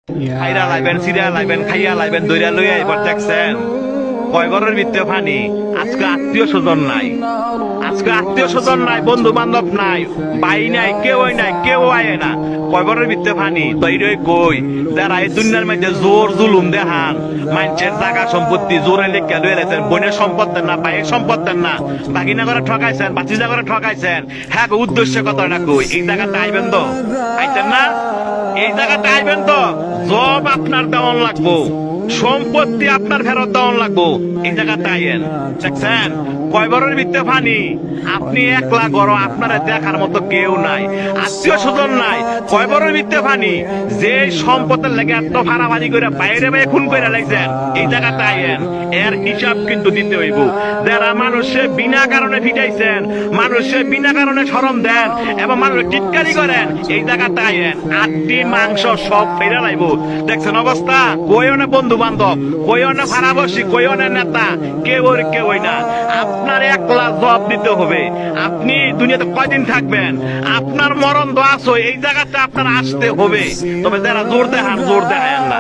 খাইরা লাইবেন, সিরা লাইবেন, খাইয়া লাইবেন, দইরা লইয়া এবার দেখছেন কয় ঘরের ভিতরে পানি। আজকে আত্মীয় স্বজন নাই, আজকে আত্মীয় স্বজন নাই, বন্ধু বান্ধব নাই, ভাই নাই, কেউ নাই, কেউ আয় না, কয় ঘরের ভিতরে পানি। তৈরি কই যারা এই দুনিয়ার মধ্যে জোর জুলুম দেখান, মানুষের জায়গা সম্পত্তি জোরে লেখা লয়ে লেছেন, বোনের সম্পদ দেন না, ভাইয়ের সম্পদ দেন না, বাগিনা করে ঠকাইছেন, বাচিজা করে ঠকাইছেন। হ্যাঁ, উদ্দেশ্য কথাটা কই, এই জায়গাটা আইবেন তো, আইতেন না? এই জায়গাটা আইবেন তো, জব আপনার দেওয়ান লাগবো, সম্পত্তি আপনার ফেরত দেওয়ান লাগবো। এই জায়গাটা আইয়েন, দেখছেন কয় বড়ের ভিতরে পানি। আপনি একলা গড়, আপনারা দেখার মতো কেউ নাই, আত্মীয় স্বজন নাই, কয় বড়ের ভিতরে পানি। যে সম্পদের লেগে এত ভাড়াভাড়ি করে বাইরে বাইরে খুন করে লাগছেন, এই জায়গাটা আইয়েন, এর হিসাব কিন্তু দিতে হইব। যারা মানুষে বিনা কারণে ফিটাইছেন, মানুষে বিনা কারণে শরম দেন এবং মানুষ টিটকারি করেন, এই জায়গাটা আইয়েন, আটটি মাংস সব ফেরা লাইব। দেখছেন অবস্থা, কইও না বন্ধু বান্ধব, কইও না ভাড়াবসি, কইও না নেতা, কেউ না। আপনার একলা জবাব দিতে হবে। আপনি দুনিয়াতে কয়দিন থাকবেন, আপনার মরণ দোয়া আছে, এই জায়গাটা আপনার আসতে হবে। তবে যারা জোর দেখান, জোর দেখায় না।